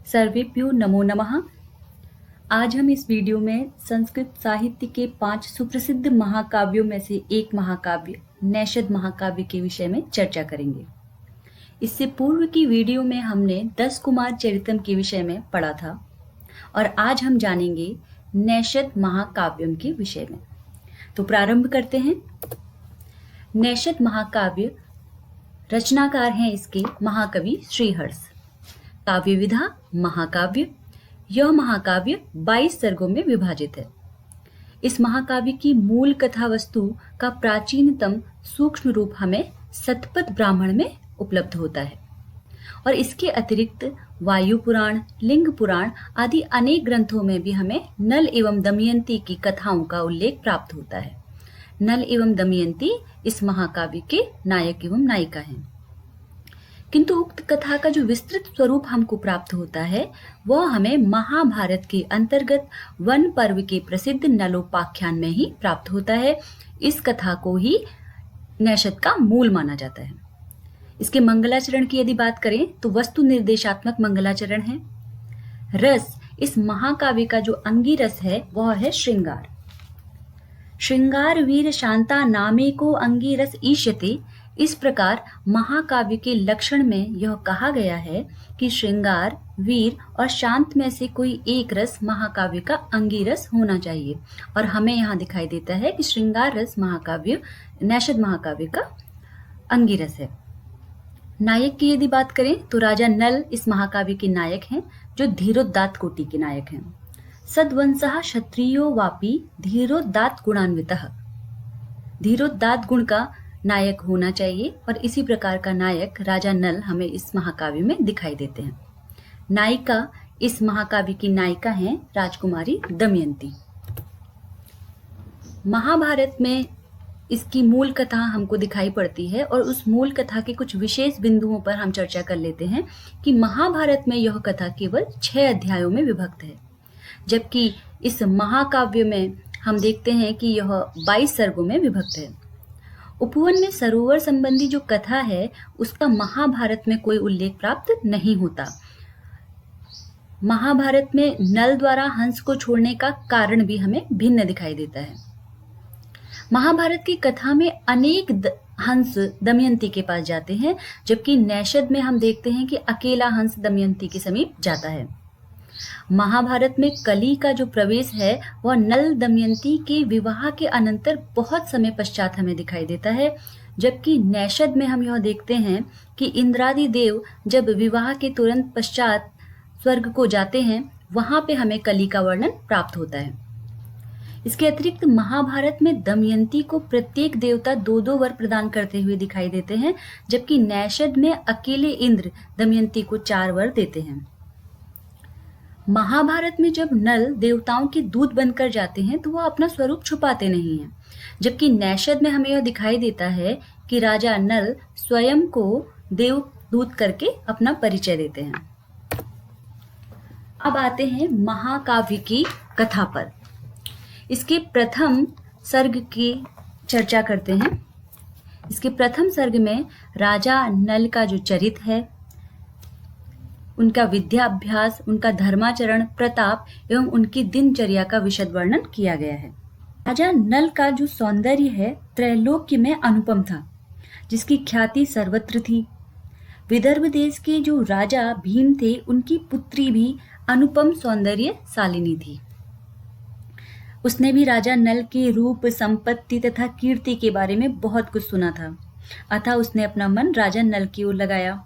सर्वेभ्यो नमो नमः। आज हम इस वीडियो में संस्कृत साहित्य के 5 सुप्रसिद्ध महाकाव्यों में से एक महाकाव्य नैषद महाकाव्य के विषय में चर्चा करेंगे। इससे पूर्व की वीडियो में हमने 10 कुमार चरितम के विषय में पढ़ा था और आज हम जानेंगे नैषद महाकाव्यों के विषय में। तो प्रारंभ करते हैं। नैषद महाकाव्य रचनाकार हैं इसके महाकवि श्रीहर्ष। काव्य विधा महाकाव्य। यह महाकाव्य 22 सर्गों में विभाजित है। इस महाकाव्य की मूल कथा वस्तु का प्राचीनतम सूक्ष्म रूप हमें सतपथ ब्राह्मण में उपलब्ध होता है और इसके अतिरिक्त वायु पुराण, लिंग पुराण आदि अनेक ग्रंथों में भी हमें नल एवं दमयंती की कथाओं का उल्लेख प्राप्त होता है। नल एवं दमयंती इस महाकाव्य के नायक एवं नायिका हैं। किंतु उक्त कथा का जो विस्तृत स्वरूप हमको प्राप्त होता है वह हमें महाभारत के अंतर्गत वन पर्व के प्रसिद्ध नलोपाख्यान में ही प्राप्त होता है। इस कथा को ही नैषद का मूल माना जाता है। इसके मंगलाचरण की यदि बात करें तो वस्तु निर्देशात्मक मंगलाचरण है। रस, इस महाकाव्य का जो अंगी रस है वह है श्रृंगार। श्रृंगार वीर शांता नामे को अंगी रस ईष्यते। इस प्रकार महाकाव्य के लक्षण में यह कहा गया है कि श्रृंगार, वीर और शांत में से कोई एक रस महाकाव्य का अंगी रस होना चाहिए और हमें यहाँ दिखाई देता है कि श्रृंगार रस महाकाव्य नैषद महाकाव्य का अंगी रस है। नायक की यदि बात करें तो राजा नल इस महाकाव्य के नायक हैं जो धीरोदात्त कोटि के नायक हैं। सद्वंशः क्षत्रियो वापि धीरोदात्त गुणान्वितः। धीरोदात्त गुण का नायक होना चाहिए और इसी प्रकार का नायक राजा नल हमें इस महाकाव्य में दिखाई देते हैं। नायिका, इस महाकाव्य की नायिका हैं राजकुमारी दमयंती। महाभारत में इसकी मूल कथा हमको दिखाई पड़ती है और उस मूल कथा के कुछ विशेष बिंदुओं पर हम चर्चा कर लेते हैं कि महाभारत में यह कथा केवल 6 अध्यायों में विभक्त है, जबकि इस महाकाव्य में हम देखते हैं कि यह 22 सर्गों में विभक्त है। उपवन में सरोवर संबंधी जो कथा है उसका महाभारत में कोई उल्लेख प्राप्त नहीं होता। महाभारत में नल द्वारा हंस को छोड़ने का कारण भी हमें भिन्न दिखाई देता है। महाभारत की कथा में अनेक हंस दमयंती के पास जाते हैं, जबकि नैषद में हम देखते हैं कि अकेला हंस दमयंती के समीप जाता है। महाभारत में कली का जो प्रवेश है वह नल दमयंती के विवाह के अनंतर बहुत समय पश्चात हमें दिखाई देता है, जबकि नैषद में हम यह देखते हैं कि इंद्रादि देव जब विवाह के तुरंत पश्चात स्वर्ग को जाते हैं वहां पे हमें कली का वर्णन प्राप्त होता है। इसके अतिरिक्त महाभारत में दमयंती को प्रत्येक देवता 2-2 वर प्रदान करते हुए दिखाई देते हैं, जबकि नैषद में अकेले इंद्र दमयंती को 4 वर देते हैं। महाभारत में जब नल देवताओं के दूत बनकर जाते हैं तो वह अपना स्वरूप छुपाते नहीं हैं, जबकि नैषद में हमें यह दिखाई देता है कि राजा नल स्वयं को देवदूत करके अपना परिचय देते हैं। अब आते हैं महाकाव्य की कथा पर। इसके प्रथम सर्ग की चर्चा करते हैं। इसके प्रथम सर्ग में राजा नल का जो चरित्र है, उनका विद्याभ्यास, उनका धर्माचरण, प्रताप एवं उनकी दिनचर्या का विशद वर्णन किया गया है। राजा नल का जो सौंदर्य है त्रैलोक्य में अनुपम था, जिसकी ख्याति सर्वत्र थी। विदर्भ देश के जो राजा भीम थे उनकी पुत्री भी अनुपम सौंदर्यशालिनी थी। उसने भी राजा नल के रूप, संपत्ति तथा कीर्ति के बारे में बहुत कुछ सुना था, अतः उसने अपना मन राजा नल की ओर लगाया।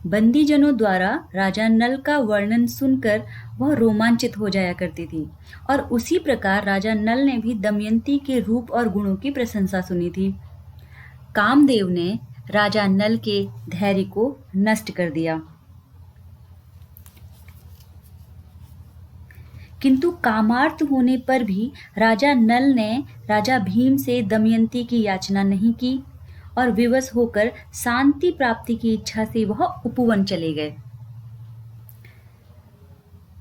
बंदीजनों द्वारा राजा नल का वर्णन सुनकर वह रोमांचित हो जाया करती थी और उसी प्रकार राजा नल ने भी दमयंती के रूप और गुणों की प्रशंसा सुनी थी। कामदेव ने राजा नल के धैर्य को नष्ट कर दिया, किंतु कामार्थ होने पर भी राजा नल ने राजा भीम से दमयंती की याचना नहीं की और विवश होकर शांति प्राप्ति की इच्छा से वह उपवन चले गए।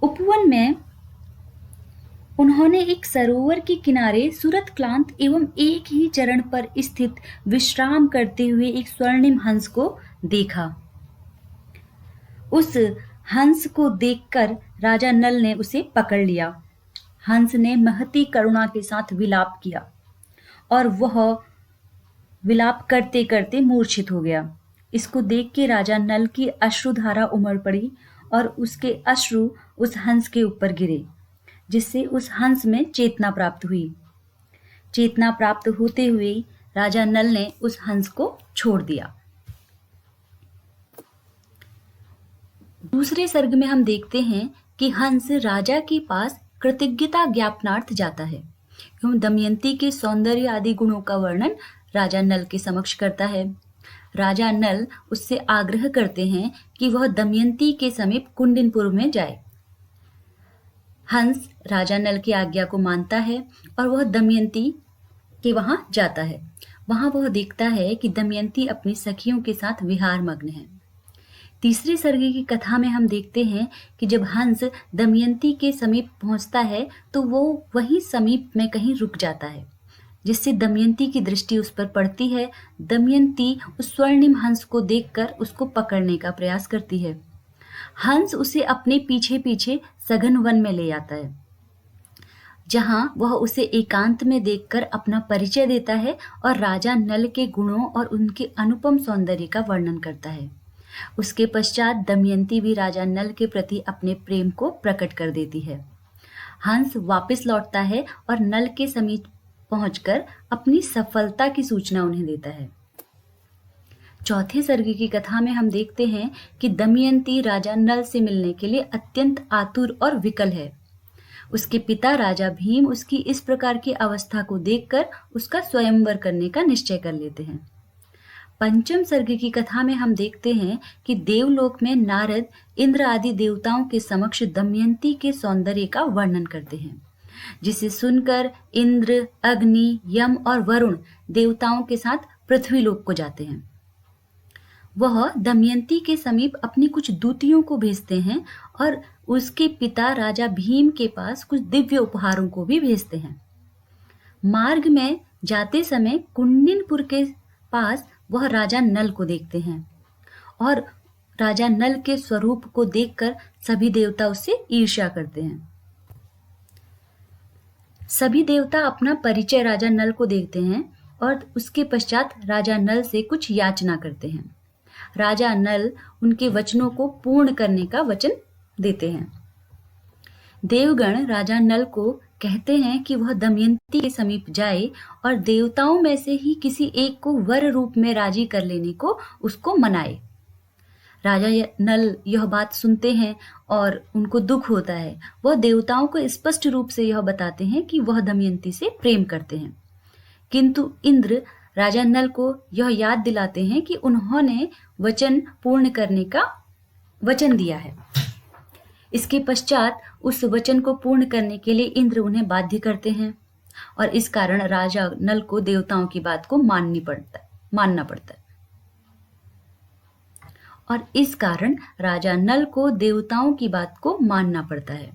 उपवन में उन्होंने एक सरोवर के किनारे सूरत क्लांत एवं एक ही चरण पर स्थित विश्राम करते हुए एक स्वर्णिम हंस को देखा। उस हंस को देखकर राजा नल ने उसे पकड़ लिया। हंस ने महती करुणा के साथ विलाप किया और वह विलाप करते करते मूर्छित हो गया। इसको देख के राजा नल की अश्रुधारा उमड़ पड़ी और उसके अश्रु उस हंस के ऊपर गिरे, जिससे उस हंस में चेतना प्राप्त हुई। चेतना प्राप्त होते हुए राजा नल ने उस हंस को छोड़ दिया। दूसरे सर्ग में हम देखते हैं कि हंस राजा के पास कृतज्ञता ज्ञापनार्थ जाता है एवं दमयंती के सौंदर्य आदि गुणों का वर्णन राजा नल के समक्ष करता है। राजा नल उससे आग्रह करते हैं कि वह दमयंती के समीप कुंडिनपुर में जाए। हंस राजा नल की आज्ञा को मानता है और वह दमयंती के वहां जाता है। वहां वह देखता है कि दमयंती अपनी सखियों के साथ विहार मग्न है। तीसरे सर्ग की कथा में हम देखते हैं कि जब हंस दमयंती के समीप पहुंचता है तो वो वहीं समीप में कहीं रुक जाता है, जिससे दमयंती की दृष्टि उस पर पड़ती है। दमयंती उस स्वर्णिम हंस को देखकर उसको पकड़ने का प्रयास करती है। हंस उसे अपने पीछे पीछे सघन वन में ले आता है, जहां वह उसे एकांत में देखकर अपना परिचय देता है और राजा नल के गुणों और उनके अनुपम सौंदर्य का वर्णन करता है। उसके पश्चात दमयंती भी राजा नल के प्रति अपने प्रेम को प्रकट कर देती है। हंस वापस लौटता है और नल के समीप पहुंचकर अपनी सफलता की सूचना उन्हें देता है। चौथे सर्ग की कथा में हम देखते हैं कि दमयंती राजा नल से मिलने के लिए अत्यंत आतुर और विकल है। उसके पिता राजा भीम उसकी इस प्रकार की अवस्था को देखकर उसका स्वयंवर करने का निश्चय कर लेते हैं। पंचम सर्ग की कथा में हम देखते हैं कि देवलोक में नारद इंद्र आदि देवताओं के समक्ष दमयंती के सौंदर्य का वर्णन करते हैं, जिसे सुनकर इंद्र, अग्नि, यम और वरुण देवताओं के साथ पृथ्वीलोक को जाते हैं। वह दमयंती के समीप अपनी कुछ दूतियों को भेजते हैं और उसके पिता राजा भीम के पास कुछ दिव्य उपहारों को भी भेजते हैं। मार्ग में जाते समय कुंडिनपुर के पास वह राजा नल को देखते हैं और राजा नल के स्वरूप को देखकर सभी देवता उससे ईर्ष्या करते हैं। सभी देवता अपना परिचय राजा नल को देते हैं और उसके पश्चात राजा नल से कुछ याचना करते हैं। राजा नल उनके वचनों को पूर्ण करने का वचन देते हैं। देवगण राजा नल को कहते हैं कि वह दमयंती के समीप जाए और देवताओं में से ही किसी एक को वर रूप में राजी कर लेने को उसको मनाए। राजा नल यह बात सुनते हैं और उनको दुख होता है। वह देवताओं को स्पष्ट रूप से यह बताते हैं कि वह दमयंती से प्रेम करते हैं, किंतु इंद्र राजा नल को यह याद दिलाते हैं कि उन्होंने वचन पूर्ण करने का वचन दिया है। इसके पश्चात उस वचन को पूर्ण करने के लिए इंद्र उन्हें बाध्य करते हैं और इस कारण राजा नल को देवताओं की बात को मानना पड़ता है। और इस कारण राजा नल को देवताओं की बात को मानना पड़ता है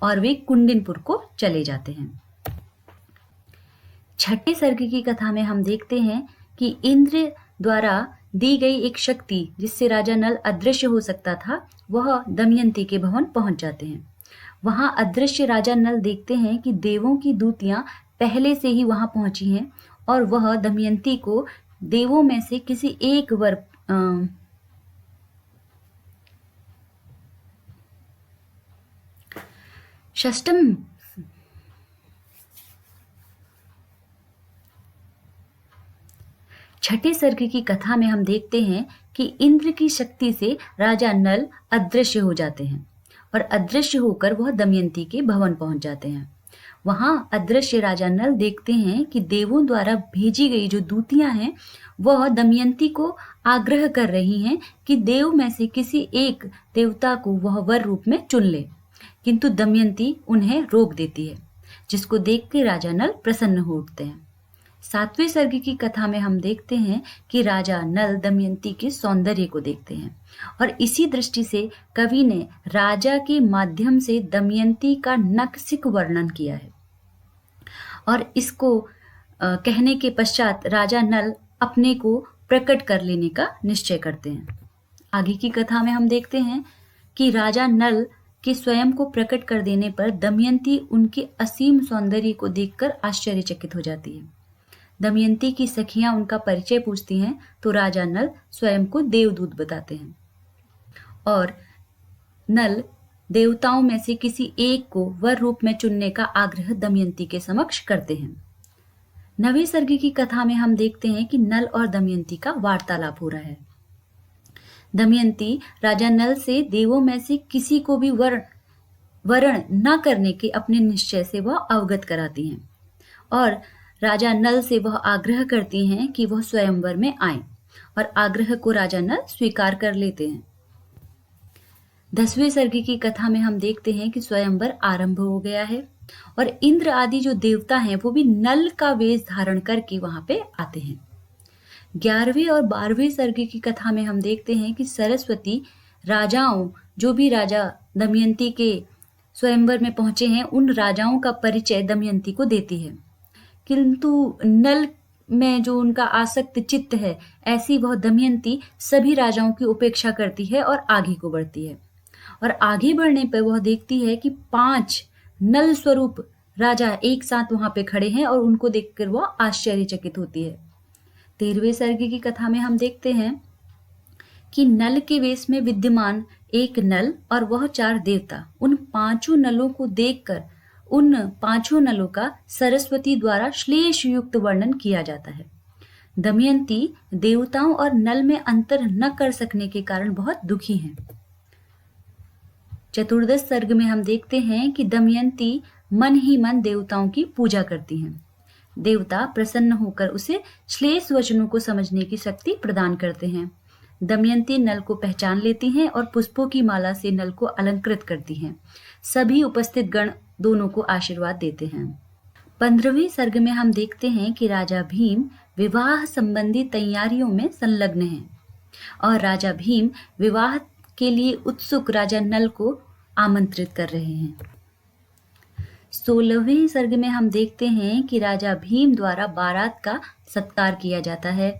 और वे कुंडिनपुर को चले जाते हैं। छठे सर्ग की कथा में हम देखते हैं कि इंद्र द्वारा दी गई एक शक्ति जिससे राजा नल अदृश्य हो सकता था, वह दमयंती के भवन पहुंच जाते हैं। वहां अदृश्य राजा नल देखते हैं कि देवों की दूतियां पहले से ही वहां पहुंची हैं और वह दमयंती को देवों में से किसी एक वर षष्टम छठे सर्ग की कथा में हम देखते हैं कि इंद्र की शक्ति से राजा नल अदृश्य हो जाते हैं और अदृश्य होकर वह दमयंती के भवन पहुंच जाते हैं। वहां अदृश्य राजा नल देखते हैं कि देवों द्वारा भेजी गई जो दूतियां हैं वह दमयंती को आग्रह कर रही हैं कि देव में से किसी एक देवता को वह वर रूप में चुन ले, किंतु दमयंती उन्हें रोक देती है, जिसको देख के राजा नल प्रसन्न हो उठते हैं। सातवें सर्ग की कथा में हम देखते हैं कि राजा नल दमयंती के सौंदर्य को देखते हैं और इसी दृष्टि से कवि ने राजा के माध्यम से दमयंती का नखशिख वर्णन किया है और इसको कहने के पश्चात राजा नल अपने को प्रकट कर लेने का निश्चय करते हैं। आगे की कथा में हम देखते हैं कि राजा नल के स्वयं को प्रकट कर देने पर दमयंती उनके असीम सौंदर्य को देखकर आश्चर्यचकित हो जाती है। दमयंती की सखियां उनका परिचय पूछती हैं तो राजा नल स्वयं को देवदूत बताते हैं और नल देवताओं में से किसी एक को वर रूप में चुनने का आग्रह दमयंती के समक्ष करते हैं। 9वें सर्ग की कथा में हम देखते हैं कि नल और दमयंती का वार्तालाप हो रहा है। दमयंती राजा नल से देवों में से किसी को भी वरण न करने के अपने निश्चय से वह अवगत कराती हैं और राजा नल से वह आग्रह करती हैं कि वह स्वयंवर में आए और आग्रह को राजा नल स्वीकार कर लेते हैं। 10वें सर्ग की कथा में हम देखते हैं कि स्वयंवर आरंभ हो गया है और इंद्र आदि जो देवता हैं वो भी नल का वेश धारण करके वहां पे आते हैं। 11वें और 12वें सर्ग की कथा में हम देखते हैं कि सरस्वती राजाओं जो भी राजा दमयंती के स्वयंवर में पहुंचे हैं उन राजाओं का परिचय दमयंती को देती है, किंतु नल में जो उनका आसक्त चित्त है ऐसी वह दमयंती सभी राजाओं की उपेक्षा करती है और आगे को बढ़ती है और आगे बढ़ने पर वह देखती है कि 5 नल स्वरूप राजा एक साथ वहां पे खड़े हैं और उनको देखकर वह आश्चर्यचकित होती है। 13वें सर्ग की कथा में हम देखते हैं कि नल के वेश में विद्यमान एक नल और वह 4 देवता उन 5 नलों को देखकर उन 5 नलों का सरस्वती द्वारा श्लेष युक्त वर्णन किया जाता है। दमयंती देवताओं और नल में अंतर न कर सकने के कारण बहुत दुखी हैं। 14 सर्ग में हम देखते हैं कि दमयंती मन ही मन देवताओं की पूजा करती हैं। देवता प्रसन्न होकर उसे श्लेष वचनों को समझने की शक्ति प्रदान करते हैं। दमयंती नल को पहचान लेती हैं और पुष्पों की माला से नल को अलंकृत करती हैं। सभी उपस्थित गण दोनों को आशीर्वाद देते हैं। 15वें सर्ग में हम देखते हैं कि राजा भीम विवाह संबंधी तैयारियों में संलग्न हैं और राजा भीम विवाह के लिए उत्सुक राजा नल को आमंत्रित कर रहे हैं। 16वें सर्ग में हम देखते हैं कि राजा भीम द्वारा बारात का सत्कार किया जाता है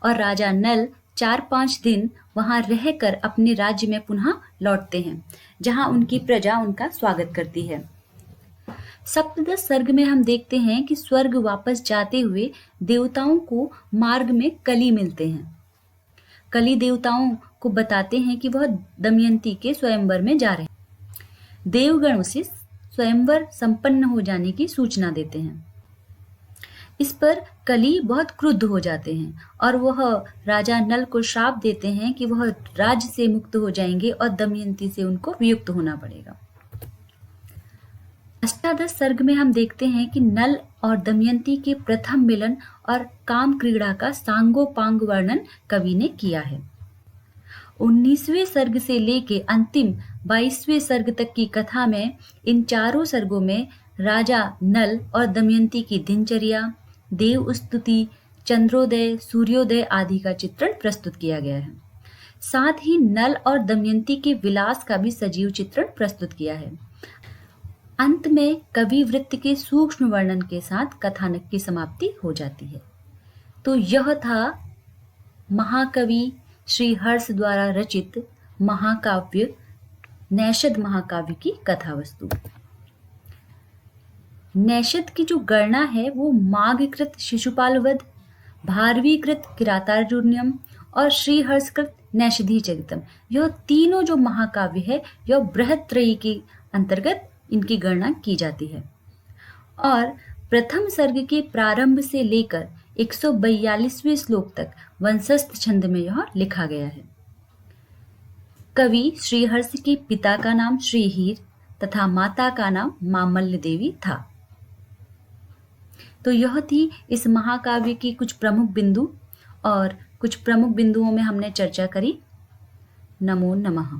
और राजा नल 4-5 दिन वहां रहकर अपने राज्य में पुनः लौटते हैं जहां उनकी प्रजा उनका स्वागत करती है। 17 सर्ग में हम देखते हैं कि स्वर्ग वापस जाते हुए देवताओं को मार्ग में कली मिलते हैं। कली देवताओं को बताते हैं कि वह दमयंती के स्वयंवर में जा रहे हैं। देवगण उसे स्वयंवर संपन्न हो जाने की सूचना देते हैं। इस पर कली बहुत क्रुद्ध हो जाते हैं और वह राजा नल को श्राप देते हैं कि वह राज्य से मुक्त हो जाएंगे और दमयंती से उनको वियुक्त होना पड़ेगा। अष्टादश सर्ग में हम देखते हैं कि नल और दमयंती के प्रथम मिलन और काम क्रीड़ा का सांगोपांग वर्णन कवि ने किया है। 19वें सर्ग से लेके अंतिम 22वें सर्ग तक की कथा में इन चारों सर्गों में राजा नल और दमयंती की दिनचर्या, देव स्तुति, चंद्रोदय, सूर्योदय आदि का चित्रण प्रस्तुत किया गया है। साथ ही नल और दमयंती के विलास का भी सजीव चित्रण प्रस्तुत किया है। अंत में कवि वृत्त के सूक्ष्म वर्णन के साथ कथानक की समाप्ति हो जाती है। तो यह था महाकवि श्री हर्ष द्वारा रचित महाकाव्य नैषद महाकाव्य की कथा वस्तु। नैषद की जो गणना है वो माघकृत शिशुपाल वध, भारवीकृत किरातार्जुनीयम और श्रीहर्षकृत नैषधि चरितम, यह तीनों जो महाकाव्य है यह बृहत्त्रयी के अंतर्गत इनकी गणना की जाती है और प्रथम सर्ग के प्रारंभ से लेकर 142वें श्लोक तक वंशस्थ छंद में यह लिखा गया है। कवि श्रीहर्ष के पिता का नाम श्रीहीर तथा माता का नाम मामल्य देवी था। तो यह थी इस महाकाव्य की कुछ प्रमुख बिंदु और कुछ प्रमुख बिंदुओं में हमने चर्चा करी। नमो नमः।